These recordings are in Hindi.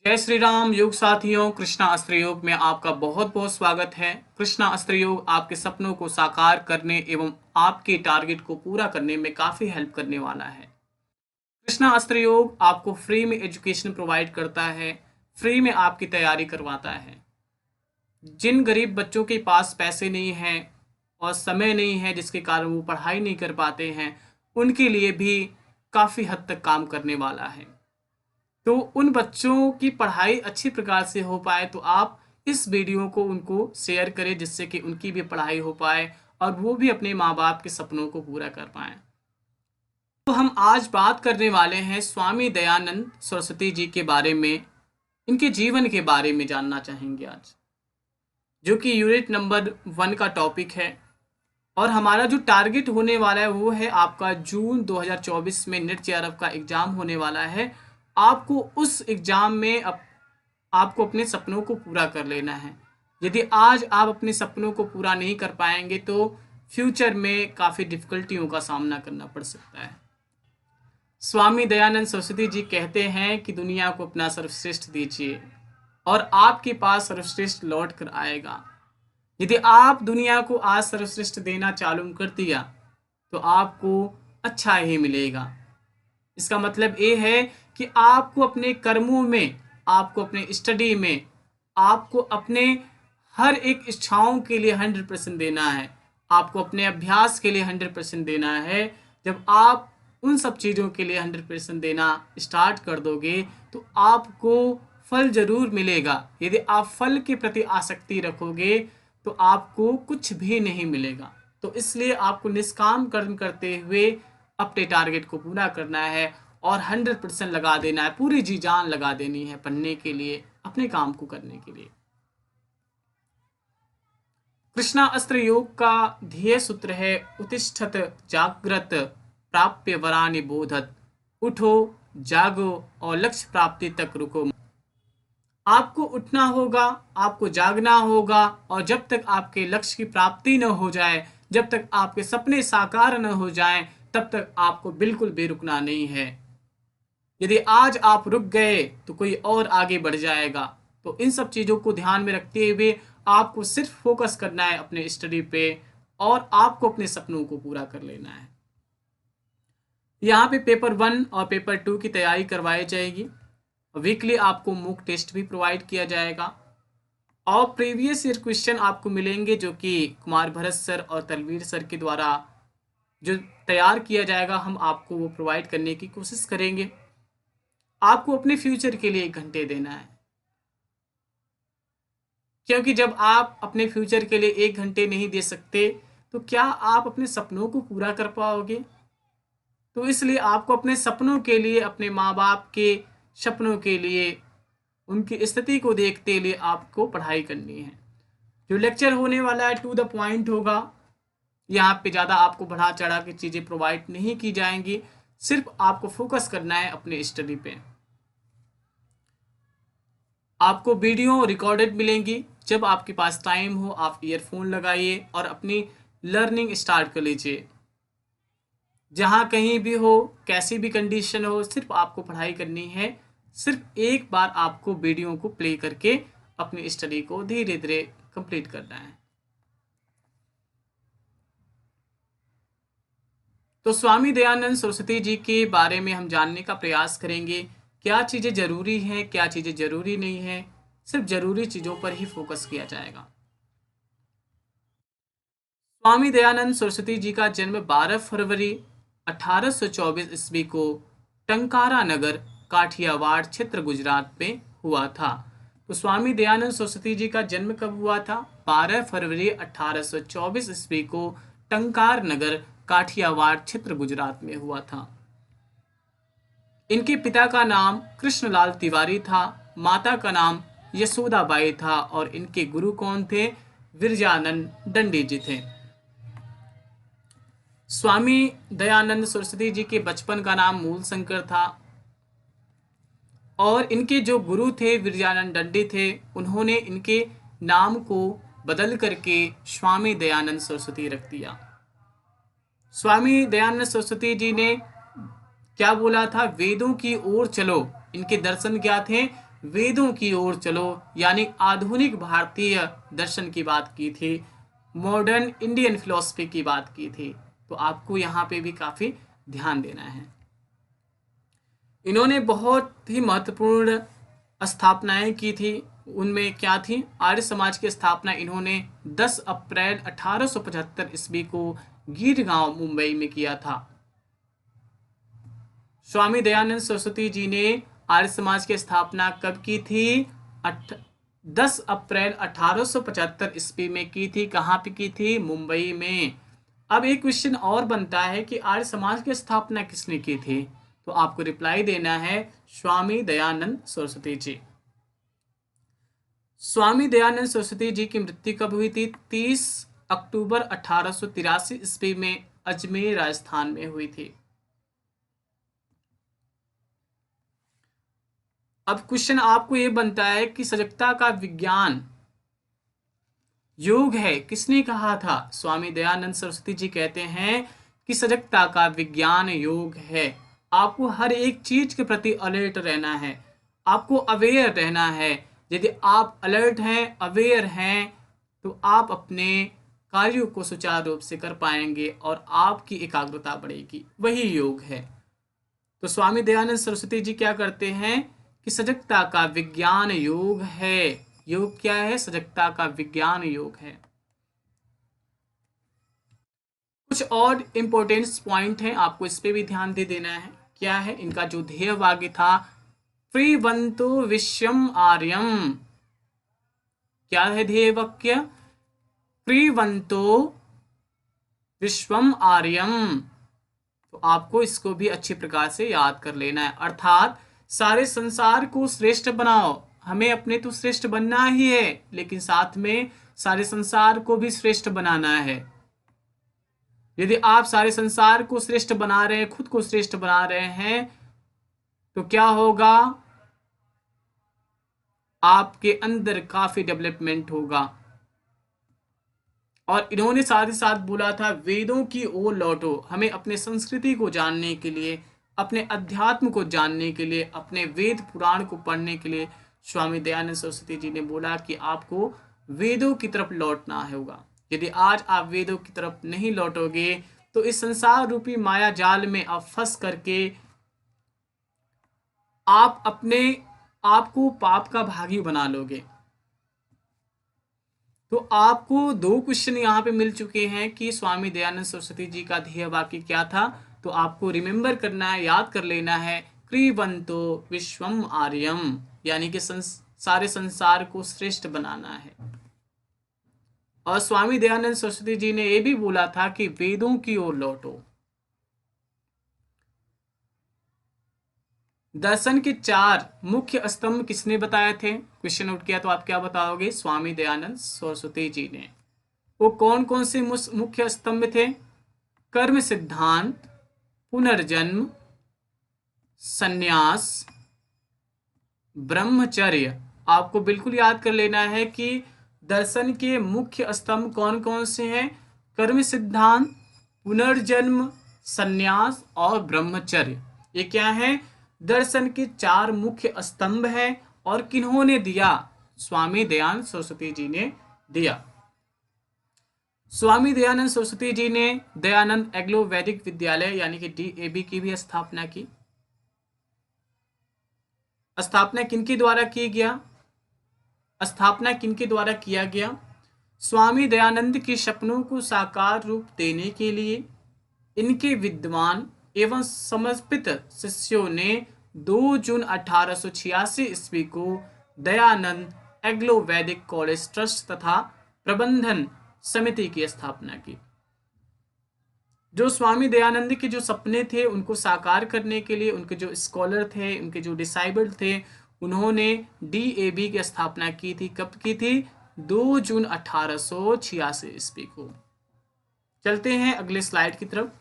जय श्री राम योग साथियों, कृष्णा अस्त्र योग में आपका बहुत बहुत स्वागत है। कृष्णा अस्त्र योग आपके सपनों को साकार करने एवं आपके टारगेट को पूरा करने में काफ़ी हेल्प करने वाला है। कृष्णा अस्त्र योग आपको फ्री में एजुकेशन प्रोवाइड करता है, फ्री में आपकी तैयारी करवाता है। जिन गरीब बच्चों के पास पैसे नहीं हैं और समय नहीं है जिसके कारण वो पढ़ाई नहीं कर पाते हैं, उनके लिए भी काफ़ी हद तक काम करने वाला है। तो उन बच्चों की पढ़ाई अच्छी प्रकार से हो पाए तो आप इस वीडियो को उनको शेयर करें, जिससे कि उनकी भी पढ़ाई हो पाए और वो भी अपने माँ बाप के सपनों को पूरा कर पाएं। तो हम आज बात करने वाले हैं स्वामी दयानंद सरस्वती जी के बारे में। इनके जीवन के बारे में जानना चाहेंगे आज, जो कि यूनिट नंबर 1 का टॉपिक है। और हमारा जो टारगेट होने वाला है वो है आपका जून 2024 में नेट जेआरएफ का एग्ज़ाम होने वाला है। आपको उस एग्ज़ाम में आपको अपने सपनों को पूरा कर लेना है। यदि आज आप अपने सपनों को पूरा नहीं कर पाएंगे तो फ्यूचर में काफ़ी डिफ़िकल्टियों का सामना करना पड़ सकता है। स्वामी दयानंद सरस्वती जी कहते हैं कि दुनिया को अपना सर्वश्रेष्ठ दीजिए और आपके पास सर्वश्रेष्ठ लौट कर आएगा। यदि आप दुनिया को आज सर्वश्रेष्ठ देना चालू कर दिया तो आपको अच्छा ही मिलेगा। इसका मतलब ये है कि आपको अपने कर्मों में, आपको अपने स्टडी में, आपको अपने हर एक इच्छाओं के लिए 100% देना है। आपको अपने अभ्यास के लिए 100% देना है। जब आप उन सब चीज़ों के लिए 100% देना स्टार्ट कर दोगे तो आपको फल ज़रूर मिलेगा। यदि आप फल के प्रति आसक्ति रखोगे तो आपको कुछ भी नहीं मिलेगा। तो इसलिए आपको निष्काम कर्म करते हुए अपने टारगेट को पूरा करना है और 100% लगा देना है, पूरी जी जान लगा देनी है पढ़ने के लिए, अपने काम को करने के लिए। कृष्णा अस्त्र योग का ध्येय सूत्र है उत्तिष्ठत जागृत प्राप्य वरानि बोधत। उठो, जागो और लक्ष्य प्राप्ति तक रुको। आपको उठना होगा, आपको जागना होगा और जब तक आपके लक्ष्य की प्राप्ति न हो जाए, जब तक आपके सपने साकार न हो जाएं, तब तक आपको बिल्कुल भी रुकना नहीं है। यदि आज आप रुक गए तो कोई और आगे बढ़ जाएगा। तो इन सब चीज़ों को ध्यान में रखते हुए आपको सिर्फ फोकस करना है अपने स्टडी पे और आपको अपने सपनों को पूरा कर लेना है। यहाँ पे पेपर 1 और पेपर 2 की तैयारी करवाई जाएगी। वीकली आपको मॉक टेस्ट भी प्रोवाइड किया जाएगा और प्रीवियस ईयर क्वेश्चन आपको मिलेंगे, जो कि कुमार भरत सर और तलवीर सर के द्वारा जो तैयार किया जाएगा, हम आपको वो प्रोवाइड करने की कोशिश करेंगे। आपको अपने फ्यूचर के लिए 1 घंटे देना है, क्योंकि जब आप अपने फ्यूचर के लिए 1 घंटे नहीं दे सकते तो क्या आप अपने सपनों को पूरा कर पाओगे। तो इसलिए आपको अपने सपनों के लिए, अपने माँ बाप के सपनों के लिए, उनकी स्थिति को देखते लिए आपको पढ़ाई करनी है। जो लेक्चर होने वाला है टू द पॉइंट होगा। यहाँ पे ज़्यादा आपको बढ़ा चढ़ा के चीज़ें प्रोवाइड नहीं की जाएंगी, सिर्फ आपको फोकस करना है अपने स्टडी पे। आपको वीडियो रिकॉर्डेड मिलेंगी। जब आपके पास टाइम हो आप ईयरफोन लगाइए और अपनी लर्निंग स्टार्ट कर लीजिए। जहाँ कहीं भी हो, कैसी भी कंडीशन हो, सिर्फ आपको पढ़ाई करनी है। सिर्फ एक बार आपको वीडियो को प्ले करके अपनी स्टडी को धीरे धीरे कंप्लीट करना है। तो स्वामी दयानंद सरस्वती जी के बारे में हम जानने का प्रयास करेंगे। क्या चीज़ें ज़रूरी हैं, क्या चीज़ें ज़रूरी नहीं हैं। सिर्फ ज़रूरी चीज़ों पर ही फोकस किया जाएगा। स्वामी दयानंद सरस्वती जी का जन्म 12 फरवरी 1824 ईस्वी को टंकारा नगर, काठियावाड़ क्षेत्र, गुजरात में हुआ था। तो स्वामी दयानंद सरस्वती जी का जन्म कब हुआ था? 12 फरवरी 1824 ईस्वी को टंकार नगर, काठियावाड़ क्षेत्र, गुजरात में हुआ था। इनके पिता का नाम कृष्णलाल तिवारी था, माता का नाम यशोदाबाई था और इनके गुरु कौन थे? विरजानंद दंडी जी थे। स्वामी दयानंद सरस्वती जी के बचपन का नाम मूल शंकर था और इनके जो गुरु थे विरजानंद दंडी थे, उन्होंने इनके नाम को बदल करके स्वामी दयानंद सरस्वती रख दिया। स्वामी दयानंद सरस्वती जी ने क्या बोला था? वेदों की ओर चलो। इनके दर्शन क्या थे? वेदों की ओर चलो, यानी आधुनिक भारतीय दर्शन की बात की थी, मॉडर्न इंडियन फिलॉसफी की बात की थी। तो आपको यहाँ पे भी काफी ध्यान देना है। इन्होंने बहुत ही महत्वपूर्ण स्थापनाएं की थी। उनमें क्या थी? आर्य समाज की स्थापना इन्होंने 10 अप्रैल 1875 ईस्वी को गिरगांव मुंबई में किया था। स्वामी दयानंद सरस्वती जी ने आर्य समाज की स्थापना कब की थी? 10 अप्रैल 1875 ईस्वी में की थी। कहाँ पे की थी? मुंबई में। अब एक क्वेश्चन और बनता है कि आर्य समाज की स्थापना किसने की थी? तो आपको रिप्लाई देना है स्वामी दयानंद सरस्वती जी। स्वामी दयानंद सरस्वती जी की मृत्यु कब हुई थी? 30 अक्टूबर 1883 ईस्वी में अजमेर राजस्थान में हुई थी। अब क्वेश्चन आपको ये बनता है कि सजगता का विज्ञान योग है, किसने कहा था? स्वामी दयानंद सरस्वती जी कहते हैं कि सजगता का विज्ञान योग है। आपको हर एक चीज के प्रति अलर्ट रहना है, आपको अवेयर रहना है। यदि आप अलर्ट हैं, अवेयर हैं, तो आप अपने कार्यों को सुचारू रूप से कर पाएंगे और आपकी एकाग्रता बढ़ेगी, वही योग है। तो स्वामी दयानंद सरस्वती जी क्या करते हैं कि सजगता का विज्ञान योग है। योग क्या है? सजगता का विज्ञान योग है। कुछ और इंपॉर्टेंट पॉइंट हैं, आपको इस पे भी ध्यान दे देना है। क्या है इनका जो ध्येय वाक्य था? त्रिवंतो विश्वम आर्यम। क्या है ध्येय वाक्य? त्रिवंतो विश्वम आर्यम। तो आपको इसको भी अच्छी प्रकार से याद कर लेना है। अर्थात सारे संसार को श्रेष्ठ बनाओ। हमें अपने तो श्रेष्ठ बनना ही है, लेकिन साथ में सारे संसार को भी श्रेष्ठ बनाना है। यदि आप सारे संसार को श्रेष्ठ बना रहे हैं, खुद को श्रेष्ठ बना रहे हैं, तो क्या होगा? आपके अंदर काफी डेवलपमेंट होगा। और इन्होंने साथ ही साथ बोला था वेदों की ओर लौटो। हमें अपने संस्कृति को जानने के लिए, अपने अध्यात्म को जानने के लिए, अपने वेद पुराण को पढ़ने के लिए स्वामी दयानंद सरस्वती जी ने बोला कि आपको वेदों की तरफ लौटना होगा। यदि आज आप वेदों की तरफ नहीं लौटोगे तो इस संसार रूपी माया जाल में आप फंस करके आप अपने आप को पाप का भागी बना लोगे। तो आपको दो क्वेश्चन यहाँ पे मिल चुके हैं कि स्वामी दयानंद सरस्वती जी का ध्येय वाक्य क्या था। तो आपको रिमेम्बर करना है, याद कर लेना है, क्रीवंतो विश्वम आर्यम, यानी कि सारे संसार को श्रेष्ठ बनाना है। और स्वामी दयानंद सरस्वती जी ने यह भी बोला था कि वेदों की ओर लौटो। दर्शन के 4 मुख्य स्तंभ किसने बताए थे? क्वेश्चन नोट किया तो आप क्या बताओगे? स्वामी दयानंद सरस्वती जी ने। वो कौन कौन से मुख्य स्तंभ थे? कर्म सिद्धांत, पुनर्जन्म, संन्यास, ब्रह्मचर्य। आपको बिल्कुल याद कर लेना है कि दर्शन के मुख्य स्तंभ कौन कौन से हैं? कर्म सिद्धांत, पुनर्जन्म, संन्यास और ब्रह्मचर्य। ये क्या है? दर्शन के 4 मुख्य स्तंभ है। और किन्होंने दिया? स्वामी दयानंद सरस्वती जी ने दिया। स्वामी दयानंद सरस्वती जी ने दयानंद एग्लो वैदिक विद्यालय यानी कि DAV की भी स्थापना की। स्थापना किनके द्वारा की गया? स्थापना किनके द्वारा किया गया? स्वामी दयानंद के सपनों को साकार रूप देने के लिए इनके विद्वान एवं समर्पित शिष्यों ने 2 जून 1886 ईस्वी को दयानंद एग्लो वैदिक कॉलेज ट्रस्ट तथा प्रबंधन समिति की स्थापना की। जो स्वामी दयानंद के जो सपने थे उनको साकार करने के लिए उनके जो स्कॉलर थे, उनके जो डिसाइबल थे, उन्होंने DAV की स्थापना की थी। कब की थी? 2 जून 1886 ईस्वी को। चलते हैं अगले स्लाइड की तरफ।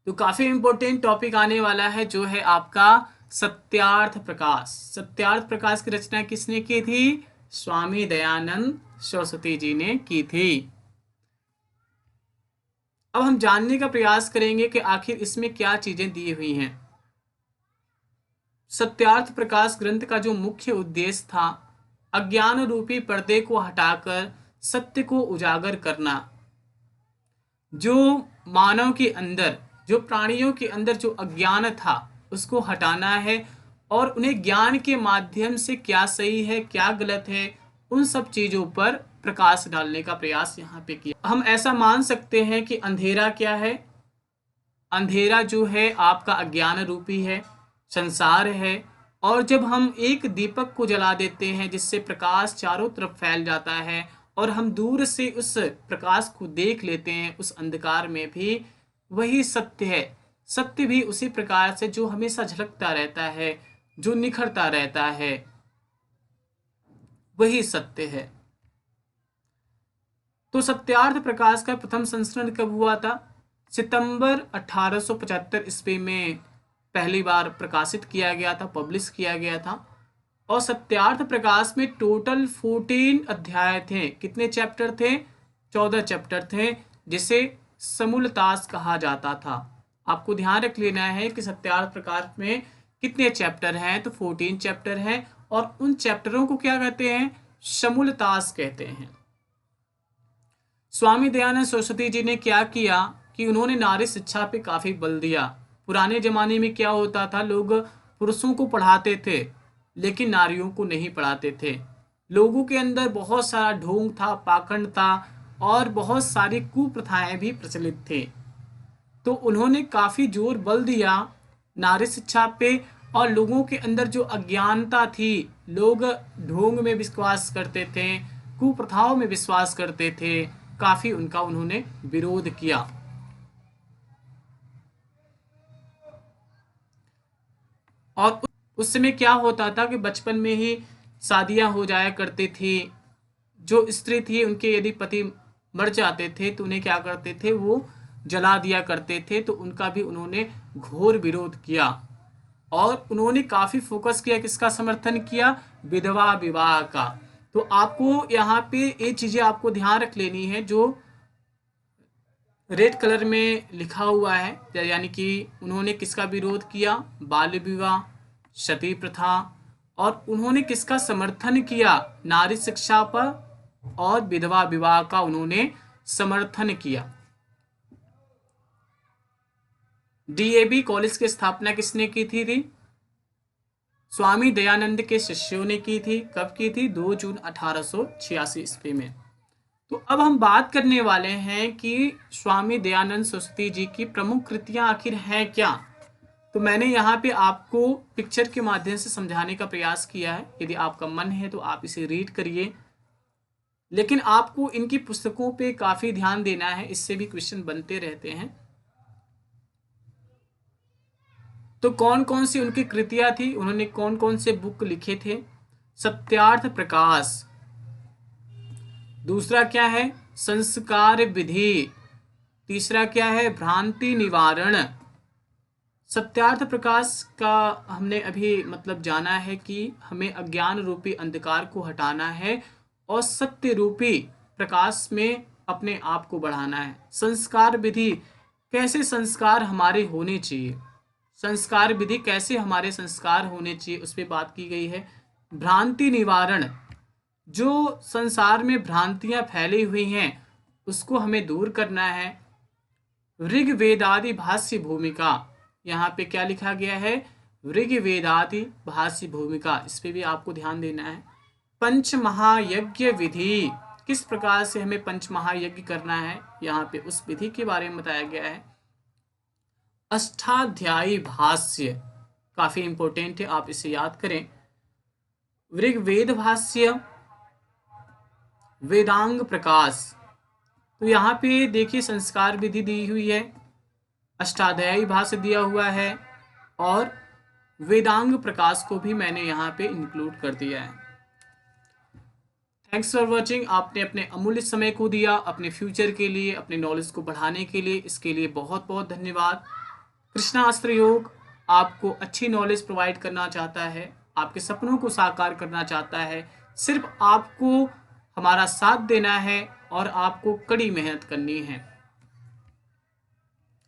तो काफी इंपॉर्टेंट टॉपिक आने वाला है जो है आपका सत्यार्थ प्रकाश। सत्यार्थ प्रकाश की रचना किसने की थी? स्वामी दयानंद सरस्वती जी ने की थी। अब हम जानने का प्रयास करेंगे कि आखिर इसमें क्या चीजें दी हुई हैं। सत्यार्थ प्रकाश ग्रंथ का जो मुख्य उद्देश्य था, अज्ञान रूपी पर्दे को हटाकर सत्य को उजागर करना। जो मानव के अंदर, जो प्राणियों के अंदर जो अज्ञान था उसको हटाना है और उन्हें ज्ञान के माध्यम से क्या सही है क्या गलत है उन सब चीजों पर प्रकाश डालने का प्रयास यहाँ पे किया। हम ऐसा मान सकते हैं कि अंधेरा क्या है? अंधेरा जो है आपका अज्ञान रूपी है, संसार है। और जब हम एक दीपक को जला देते हैं जिससे प्रकाश चारों तरफ फैल जाता है और हम दूर से उस प्रकाश को देख लेते हैं, उस अंधकार में भी वही सत्य है। सत्य भी उसी प्रकार से जो हमेशा झलकता रहता है, जो निखरता रहता है, वही सत्य है। तो सत्यार्थ प्रकाश का प्रथम संस्करण कब हुआ था? सितंबर 1875 ईस्वी में पहली बार प्रकाशित किया गया था, पब्लिश किया गया था। और सत्यार्थ प्रकाश में टोटल 14 अध्याय थे। कितने चैप्टर थे? 14 चैप्टर थे, जिसे समूलतास कहा जाता था। आपको ध्यान रख लेना है कि सत्यार्थ प्रकाश में कितने चैप्टर हैं, तो 14 चैप्टर हैं और उन चैप्टरों को क्या कहते हैं? समूलतास कहते हैं। स्वामी दयानंद सरस्वती जी ने क्या किया कि उन्होंने नारी शिक्षा पे काफी बल दिया। पुराने जमाने में क्या होता था, लोग पुरुषों को पढ़ाते थे लेकिन नारियों को नहीं पढ़ाते थे। लोगों के अंदर बहुत सारा ढोंग था, पाखंड था और बहुत सारी कुप्रथाएं भी प्रचलित थे। तो उन्होंने काफी जोर बल दिया नारी शिक्षा पे और लोगों के अंदर जो अज्ञानता थी, लोग ढोंग में विश्वास करते थे, कुप्रथाओं में विश्वास करते थे, काफी उनका उन्होंने विरोध किया। और उस समय क्या होता था कि बचपन में ही शादियां हो जाया करती थी। जो स्त्री थी उनके यदि पति मर जाते थे तो उन्हें क्या करते थे, वो जला दिया करते थे। तो उनका भी उन्होंने घोर विरोध किया और उन्होंने काफी फोकस किया, किसका समर्थन किया? विधवा विवाह का। तो आपको यहाँ पे ये चीजें आपको ध्यान रख लेनी है जो रेड कलर में लिखा हुआ है, यानी कि उन्होंने किसका विरोध किया? बाल्य विवाह, सती प्रथा। और उन्होंने किसका समर्थन किया? नारी शिक्षा पर और विधवा विवाह का उन्होंने समर्थन किया। डीएवी कॉलेज की स्थापना किसने की थी? स्वामी दयानंद के शिष्यों ने की थी। कब की थी? 2 जून 1886 ईस्वी में। तो अब हम बात करने वाले हैं कि स्वामी दयानंद सरस्वती जी की प्रमुख कृतियां आखिर हैं क्या। तो मैंने यहाँ पे आपको पिक्चर के माध्यम से समझाने का प्रयास किया है। यदि आपका मन है तो आप इसे रीड करिए, लेकिन आपको इनकी पुस्तकों पे काफी ध्यान देना है, इससे भी क्वेश्चन बनते रहते हैं। तो कौन कौन सी उनकी कृतियां थी, उन्होंने कौन कौन से बुक लिखे थे? सत्यार्थ प्रकाश। दूसरा क्या है? संस्कार विधि। तीसरा क्या है? भ्रांति निवारण। सत्यार्थ प्रकाश का हमने अभी मतलब जाना है कि हमें अज्ञान रूपी अंधकार को हटाना है और सत्य रूपी प्रकाश में अपने आप को बढ़ाना है। संस्कार विधि, कैसे संस्कार हमारे होने चाहिए, संस्कार विधि कैसे हमारे संस्कार होने चाहिए, उस पर बात की गई है। भ्रांति निवारण, जो संसार में भ्रांतियां फैली हुई हैं उसको हमें दूर करना है। ऋग्वेदादि भाष्य भूमिका, यहाँ पे क्या लिखा गया है? ऋग्वेदादि भाष्य भूमिका, इस पे भी आपको ध्यान देना है। पंच महायज्ञ विधि, किस प्रकार से हमें पंच महायज्ञ करना है, यहाँ पे उस विधि के बारे में बताया गया है। अष्टाध्यायी भाष्य काफी इंपॉर्टेंट है, आप इसे याद करें। ऋग्वेद भाष्य, वेदांग प्रकाश। तो यहाँ पे देखिए संस्कार विधि दी हुई है, अष्टाध्यायी भाष्य दिया हुआ है और वेदांग प्रकाश को भी मैंने यहाँ पे इंक्लूड कर दिया है। Thanks for watching. आपने अपने अमूल्य समय को दिया अपने फ्यूचर के लिए, अपने नॉलेज को बढ़ाने के लिए, इसके लिए बहुत बहुत धन्यवाद। कृष्णा अस्त्र योग आपको अच्छी नॉलेज प्रोवाइड करना चाहता है, आपके सपनों को साकार करना चाहता है। सिर्फ आपको हमारा साथ देना है और आपको कड़ी मेहनत करनी है।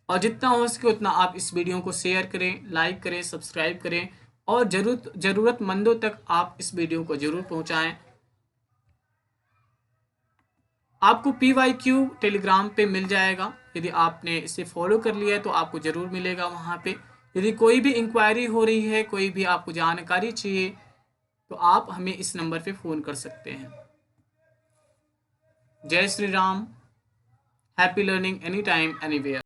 और जितना हो सके उतना आप इस वीडियो को शेयर करें, लाइक करें, सब्सक्राइब करें और ज़रूरतमंदों तक आप इस वीडियो को ज़रूर पहुंचाएं। आपको PYQ टेलीग्राम पे मिल जाएगा। यदि आपने इसे फॉलो कर लिया है तो आपको ज़रूर मिलेगा वहाँ पे। यदि कोई भी इंक्वायरी हो रही है, कोई भी आपको जानकारी चाहिए, तो आप हमें इस नंबर पे फ़ोन कर सकते हैं। जय Shri Ram. Happy learning any time anywhere.